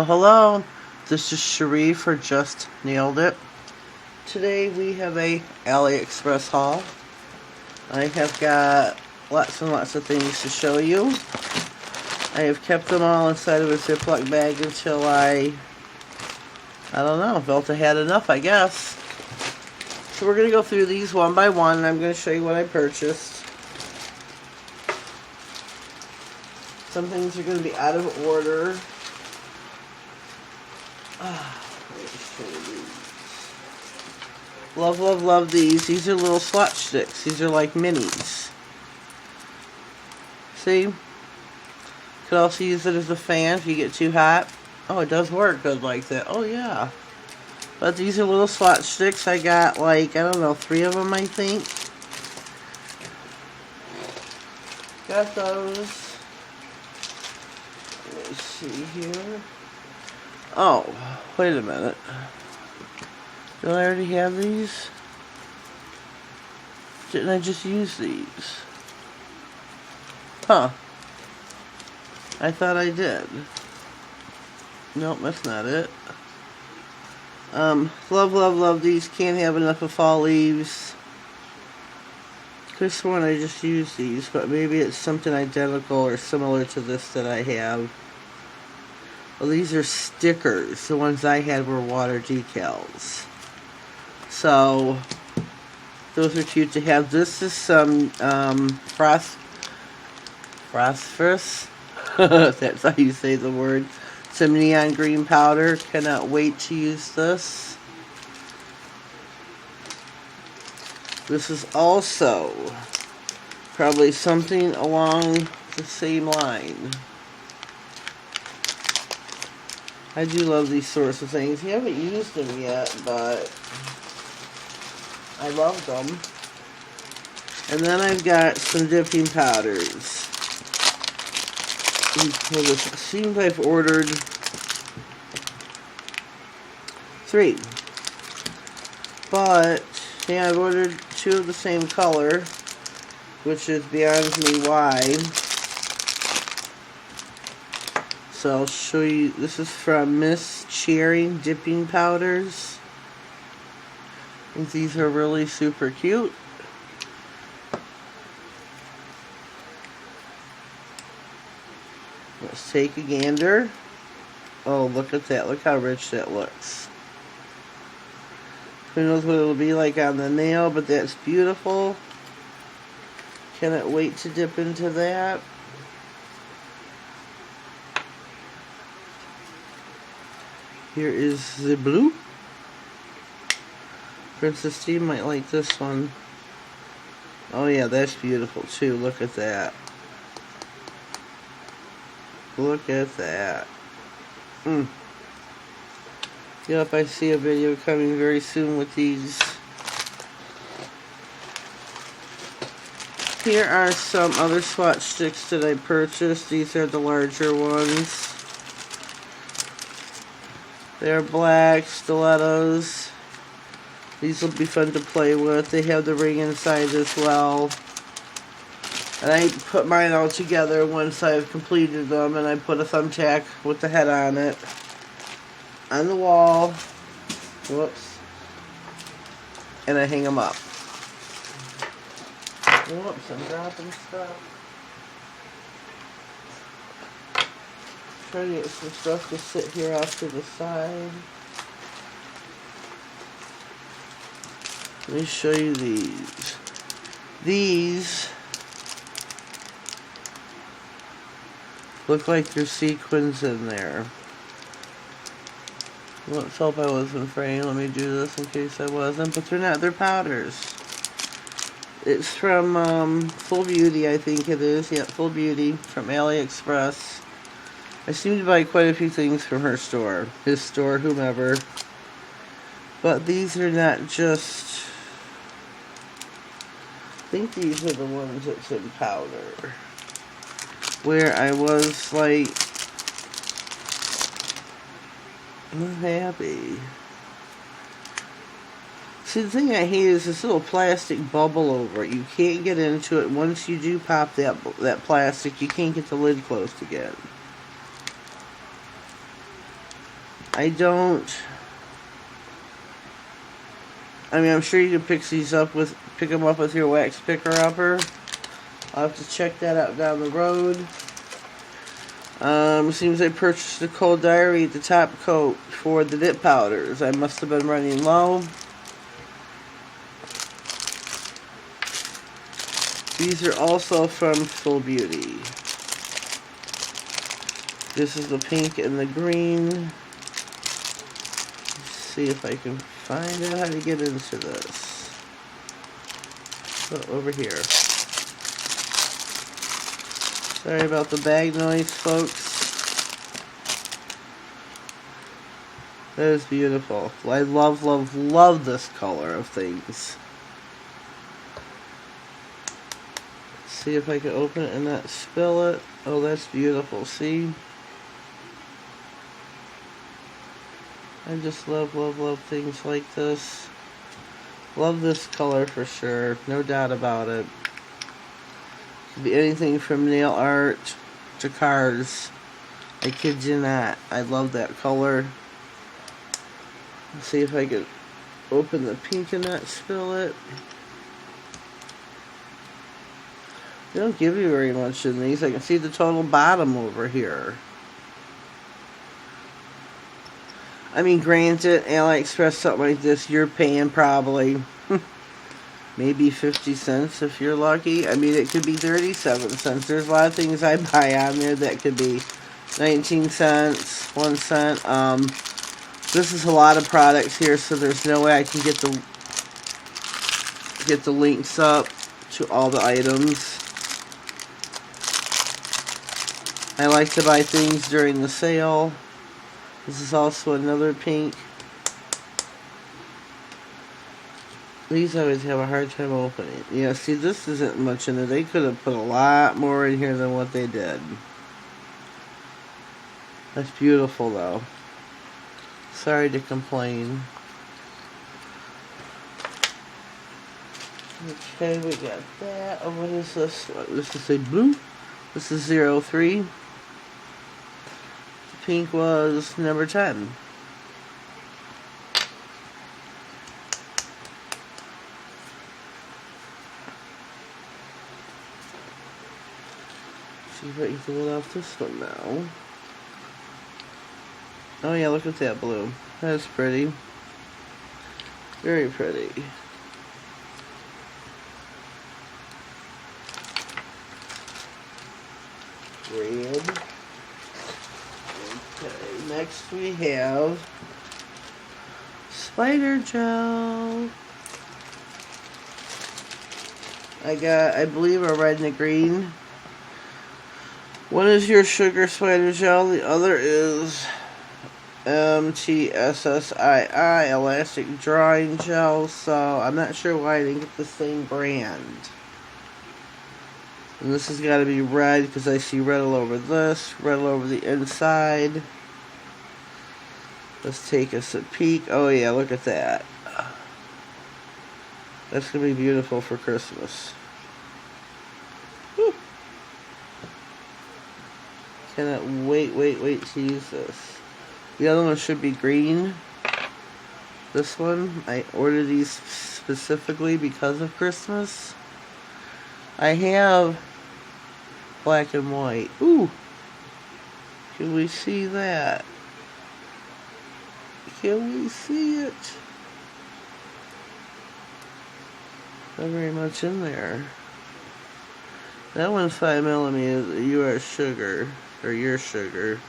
Hello. This is Cherie for Just Nailed It. Today we have a AliExpress haul. I have got lots and lots of things to show you. I have kept them all inside of a Ziploc bag until I don't know, felt I had enough, I guess. So we're going to go through these one by one, and I'm going to show you what I purchased. Some things are going to be out of order. Love, love, love these. These are little swatch sticks. These are like minis. See? Could also use it as a fan if you get too hot. Oh, it does work good like that. Oh, yeah. But these are little swatch sticks. I got like, I don't know, 3 of them, I think. Got those. Let me see here. Oh, wait a minute. Did I already have these? Didn't I just use these? Huh. I thought I did. Nope, that's not it. Love, love, love these. Can't have enough of fall leaves. Could've sworn I just used these, but maybe it's something identical or similar to this that I have. Well, these are stickers. The ones I had were water decals. So, those are cute to have. This is some phosphorus. That's how you say the word. Some neon green powder. Cannot wait to use this. This is also probably something along the same line. I do love these sorts of things. I haven't used them yet, but I love them. And then I've got some dipping powders. It seems I've ordered 3. But, yeah, I've ordered 2 of the same color, which is beyond me why. So I'll show you. This is from Miss Cherry Dipping Powders. I think these are really super cute. Let's take a gander. Oh, look at that. Look how rich that looks. Who knows what it'll be like on the nail, but that's beautiful. Cannot wait to dip into that. Here is the blue. Princess T might like this one. Oh yeah, that's beautiful too. Look at that. Look at that. Yep, I see a video coming very soon with these. Here are some other swatch sticks that I purchased. These are the larger ones. They're black stilettos. These will be fun to play with. They have the ring inside as well. And I put mine all together once I've completed them, and I put a thumbtack with the head on it on the wall. Whoops. And I hang them up. Whoops, I'm dropping stuff. Trying to get some stuff to sit here off to the side. Let me show you these. These look like there's sequins in there. Let's hope I wasn't framed. Let me do this in case I wasn't. But they're not. They're powders. It's from Full Beauty, I think it is. Yeah, Full Beauty from AliExpress. I seem to buy quite a few things from her store. His store, whomever. But these are not just... I think these are the ones that's in powder. Where I was like... I'm happy. See, the thing I hate is this little plastic bubble over it. You can't get into it. Once you do pop that plastic, you can't get the lid closed again. I mean, I'm sure you can pick them up with your wax picker upper. I'll have to check that out down the road. Seems I purchased the Cold Diary, the top coat for the dip powders. I must have been running low. These are also from Full Beauty. This is the pink and the green. Let's see if I can find out how to get into this. Oh, over here. Sorry about the bag noise, folks. That is beautiful. I love, love, love this color of things. Let's see if I can open it and not spill it. Oh, that's beautiful. See? I just love, love, love things like this. Love this color for sure. No doubt about it. Could be anything from nail art to cars. I kid you not. I love that color. Let's see if I can open the pink and not spill it. They don't give you very much in these. I can see the total bottom over here. I mean, granted, AliExpress, something like this, you're paying probably maybe 50 cents if you're lucky. I mean, it could be 37 cents. There's a lot of things I buy on there that could be 19 cents, 1 cent. This is a lot of products here, so there's no way I can get the links up to all the items. I like to buy things during the sale. This is also another pink. These I always have a hard time opening. Yeah, see, this isn't much in it. They could have put a lot more in here than what they did. That's beautiful, though. Sorry to complain. Okay, we got that. Oh, what is this? This is a blue. This is 03. Pink was number 10. See if I can pull it off this one now. Oh yeah, look at that blue. That's pretty. Very pretty. Red. Okay, next we have spider gel. I got, I believe, a red and a green. One is your sugar spider gel, the other is MTSSII elastic drawing gel, so I'm not sure why I didn't get the same brand. And this has got to be red because I see red all over this, red all over the inside. Let's take us a peek. Oh yeah, look at that. That's going to be beautiful for Christmas. Woo. Cannot wait to use this. The other one should be green. This one, I ordered these specifically because of Christmas. I have black and white. Ooh! Can we see that? Can we see it? Not very much in there. That one's 5mm. Your sugar. Or your sugar.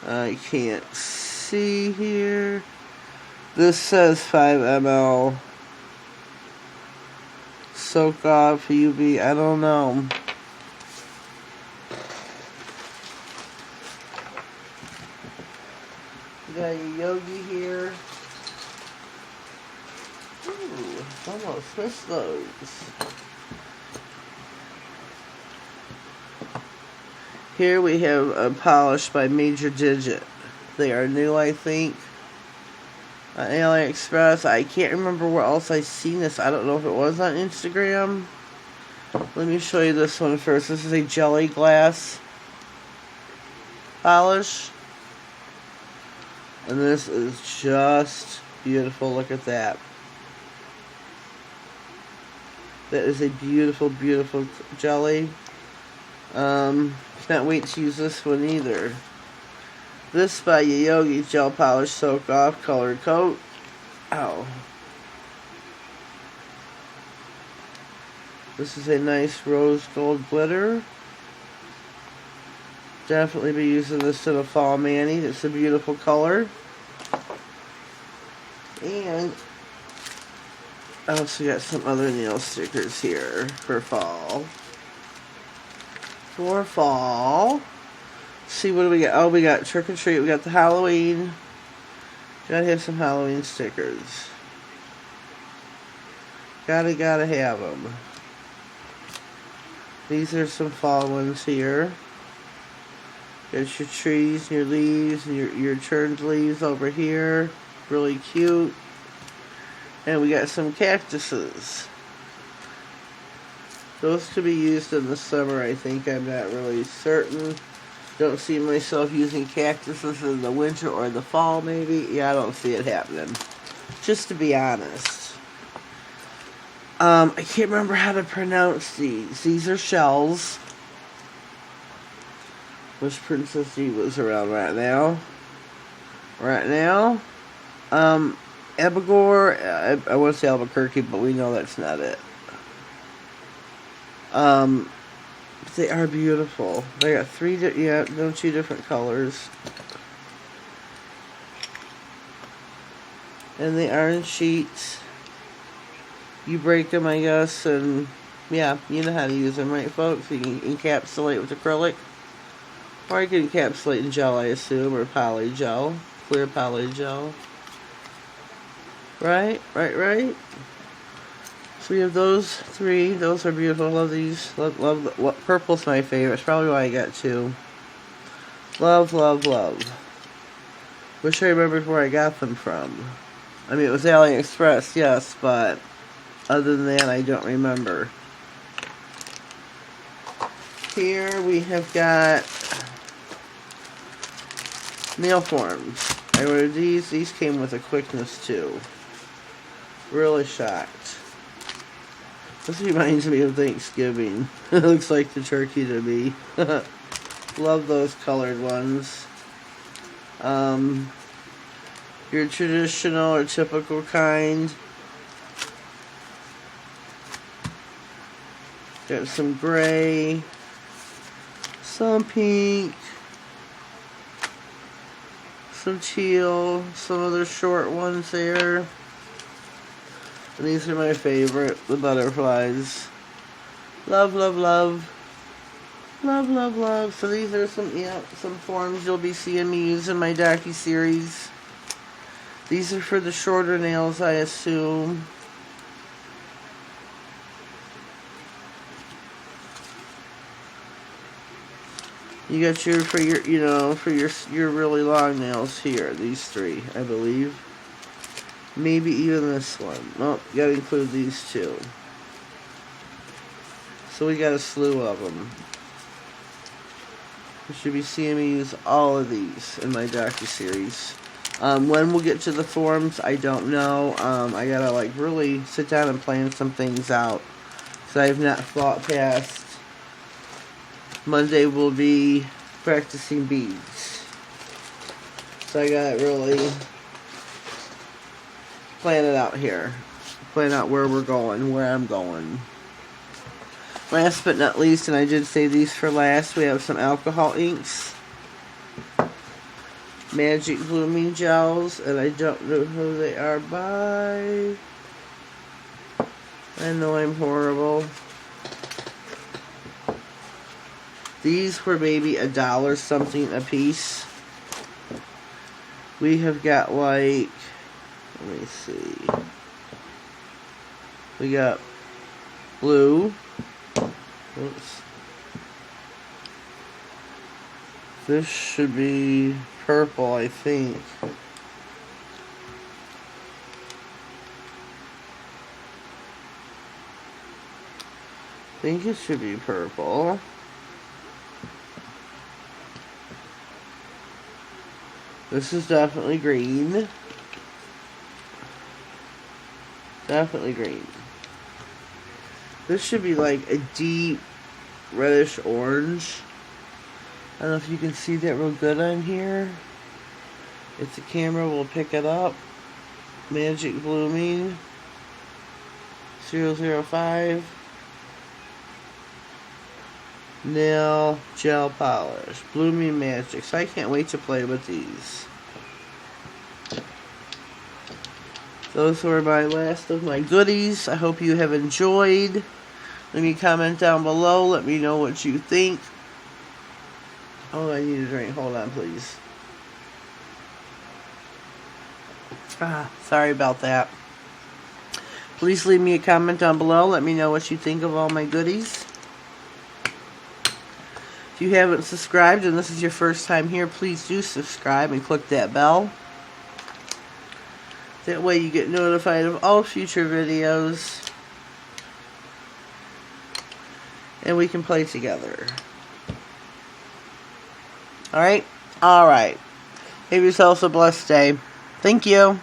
I can't see here. This says 5ml. Soak off UV. I don't know. We got a Yogi here. Ooh, almost missed those. Here we have a polish by Major Digit. They are new, I think. On AliExpress. I can't remember where else I've seen this. I don't know if it was on Instagram. Let me show you this one first. This is a jelly glass polish. And this is just beautiful. Look at that. That is a beautiful, beautiful jelly. Can't wait to use this one either. This by Yogi Gel Polish Soak Off Colored Coat. Ow. This is a nice rose gold glitter. Definitely be using this in a fall mani. It's a beautiful color. And I also got some other nail stickers here for fall. For fall. Let's see, what do we got? Oh, we got Trick or Treat. We got the Halloween. Gotta have some Halloween stickers. Gotta have them. These are some fall ones here. Got your trees and your leaves and your turned leaves over here. Really cute. And we got some cactuses. Those could be used in the summer, I think. I'm not really certain. Don't see myself using cactuses in the winter or the fall, maybe. Yeah, I don't see it happening. Just to be honest. I can't remember how to pronounce these. These are shells. Wish Princess Diva's around right now. Abigor, I want to say Albuquerque, but we know that's not it. They are beautiful. They got two different colors. And they are in sheets. You break them, I guess, and yeah, you know how to use them, right, folks? You can encapsulate with acrylic. Or you can encapsulate in gel, I assume, or poly gel. Clear poly gel. Right. So we have those three. Those are beautiful. Love these. Love purple's my favorite. It's probably why I got two. Love. Wish I remembered where I got them from. I mean, it was AliExpress, yes, but other than that, I don't remember. Here we have got nail forms. I ordered these. These came with a quickness too. Really shocked. This reminds me of Thanksgiving. It looks like the turkey to me. Love those colored ones. Your traditional or typical kind. Got some gray, some pink, some teal, some other short ones there. And these are my favorite, the butterflies. Love. So these are some forms you'll be seeing me use in my docu-series. These are for the shorter nails, I assume. You got your really long nails here. These three, I believe. Maybe even this one. Well, you gotta include these two. So we got a slew of them. You should be seeing me use all of these in my docu-series. When we'll get to the forms, I don't know. I gotta really sit down and plan some things out. So I have not thought past. Monday will be practicing beads. So I gotta really plan it out here. Plan out where we're going, where I'm going. Last but not least, and I did save these for last, we have some alcohol inks. Magic Blooming Gels, and I don't know who they are by. I know I'm horrible. These were maybe $1 something a piece. We have got let me see. We got blue. Oops. This should be purple, I think. I think it should be purple. This is definitely green. Definitely green. This should be like a deep reddish orange. I don't know if you can see that real good on here. If the camera will pick it up. Magic Blooming 005 Nail Gel Polish. Blooming Magic. So I can't wait to play with these. Those were my last of my goodies. I hope you have enjoyed. Let me comment down below. Let me know what you think. Oh, I need a drink. Hold on, please. Sorry about that. Please leave me a comment down below. Let me know what you think of all my goodies. If you haven't subscribed and this is your first time here, please do subscribe and click that bell. That way you get notified of all future videos. And we can play together. Alright? Alright. Have yourselves a blessed day. Thank you.